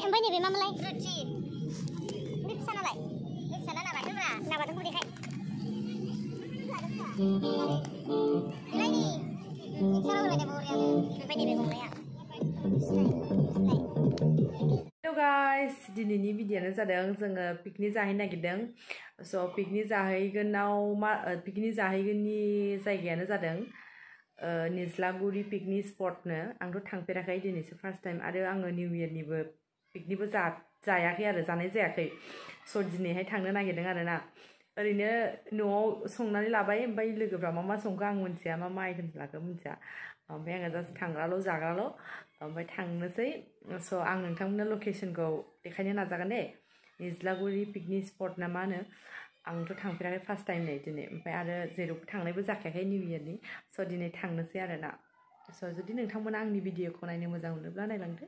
Ompay nebe mamalai ruci. Ini kesana lai. Ini kesana nak tu lah. Nak batang putih kai. Ini ni. Ini kesana tu ada bau yang. Ompay nebe mamalai ya. Hello guys, दिनैनि भिडिअ'आनो जादों जोङो पिकनिक जाहैनो नागिरदों। स' पिकनिक जाहैगोननि जायगायानो जादों निज्लागुरि पिकनिक स्पटनो। आंथ' थांफेराखै दिनैसो फार्स्ट टाइम आरो आङो निउ इयारनिबो पिकनिकबो जायाखै आरो जानाय जायाखै। स' दिनैहाय थांनो नागिरदों आरोना। ओरैनो न'आव संनानै लाबाय ओमफ्राय लोगोफ्रा मा संखो आं मिन्थिया, मा आइटेम लाखो मिन्थिया। ओमफ्राय आङो जास्ट थांग्राल' जाग्राल'। ओमफ्राय थांनोसै। स' आं नोंथांमोननो लकेसनखौ देखायनो नाजागोन दे। निज्लागुरि पिकनिक स्पट ना मा होनो। आंथ' थांफेराखै फार्स्ट टाइम नै दिनै। ओमफ्राय आरो जेरावबो थांनायबो जाखायाखै निउ इयारनि। स' दिनै थांनोसै आरोना। स' जुदि नोंथांमोना आंनि भिडिअ'खौ नायनो मोजां मोनोब्ला नायलांदो।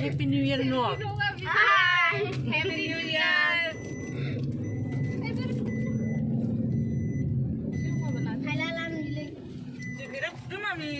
Happy New Year, no. Hi, Happy New Year. Halalan. Direct tu mami.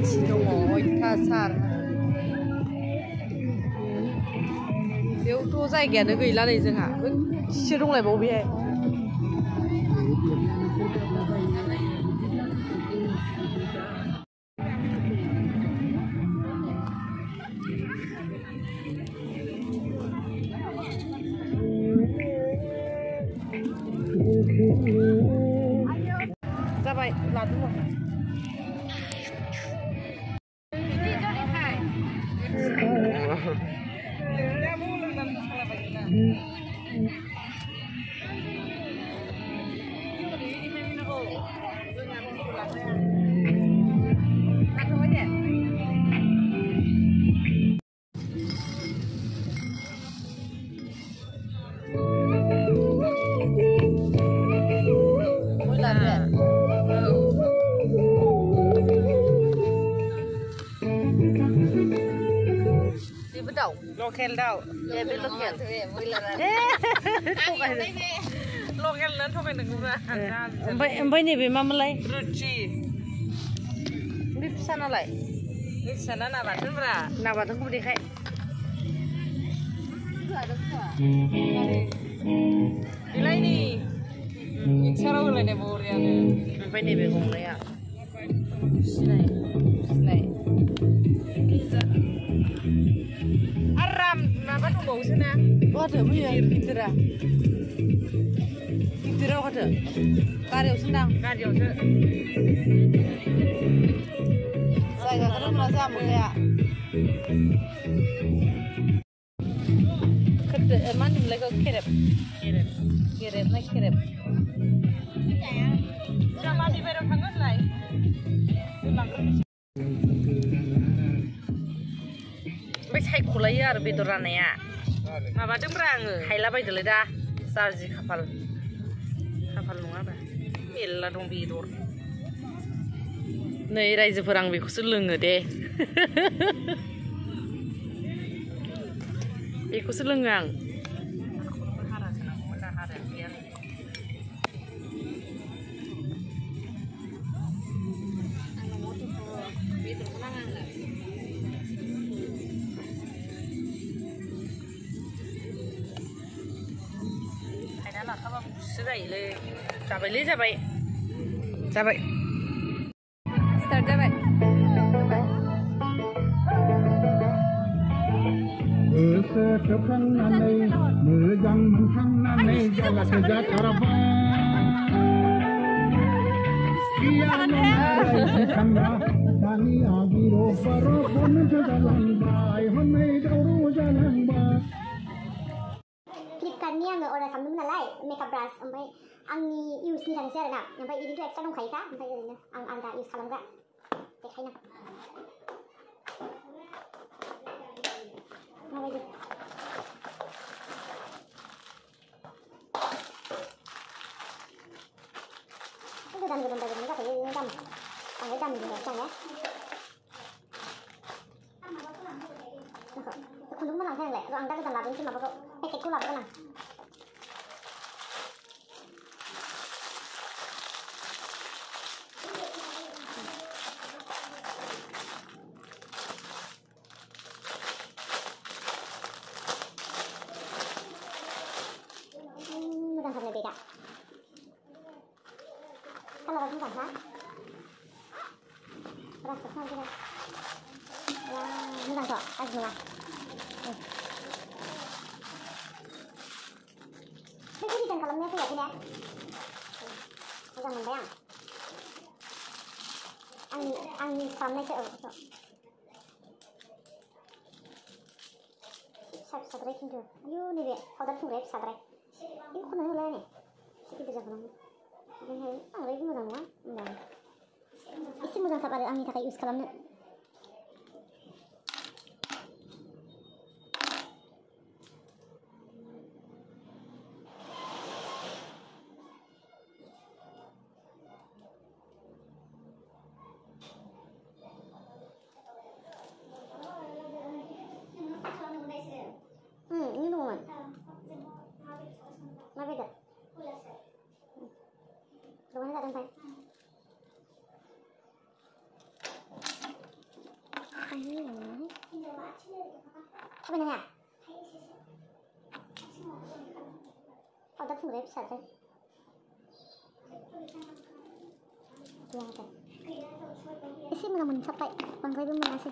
मानसि दङ अयथासार बेयावथ' जायगायानो गैला नै जोंहा एसे दंलायबावो बेहाय जाबाय लादु Lokal daw. Ya be lokal. Lokal nan thok nang gura. Ambai ni be mamalai. Ruchi. Bip sana lai. Bip sana na batun bra. Na batun ku dikai. Ilai ni. Iksara ulai ne borian. Ambai ni be gong ya. Sinai. Sinai. Apa tuh bau sana? Oh, ada apa ya? Gitera. Gitera apa tuh? Karya senang. Karya tuh. Saya nggak tahu merasa mulia. Kerja mana mulai kau kerep? Kerep. Kerep nak kerep. Sama di berapa kangen lah? Hai kulai ya bedoran ya. Apa tuh perang? Hai lah bayi dulu dah. Sarji kapal. Kapal nunggu apa? Ella dong bedor. Nih raja perang beku selenge deh. Beku selengang. Jabai. Start jabai. Klipkannya nggak orang sambil menalai makeup brush sampai angin use ni kan saya nak sampai ini tu extra dong kai kan sampai ini ang use kalau enggak kai nak mau aja itu dam juga dam enggak kayak ini dam pakai dam juga kan yaคุณรู้มั้ยหลังแค่ไหนเราอังได้ก็จะรับขึ้นมาเพราะไปเก็บกู้หลับกันนะไม่ต้องทำอะไรเด็กอ่ะถ้าเราต้องสั่งนะเราสักข้าวก็ได้ว้าวไม่ต้องต่อตั้งหัวkalau ni aku ya tidak, jangan bayang. Angin sampai ke itu. Sabrai itu. Ayo ni dia, kau dah tunggu sabrai. Ini kau nak ulai ni? Sikit saja belum. Ini angin itu mudah mudah. Isi mudah sabar angin tak use kalau ni. Ini dong. Mana beda? Rumahnya tak sampai. थाबायनो हाया पाउडार फुनग्राया फिसाद्राय गैया माथो एसे मोजां मोनसाबबाय बांद्रायबो मोनासै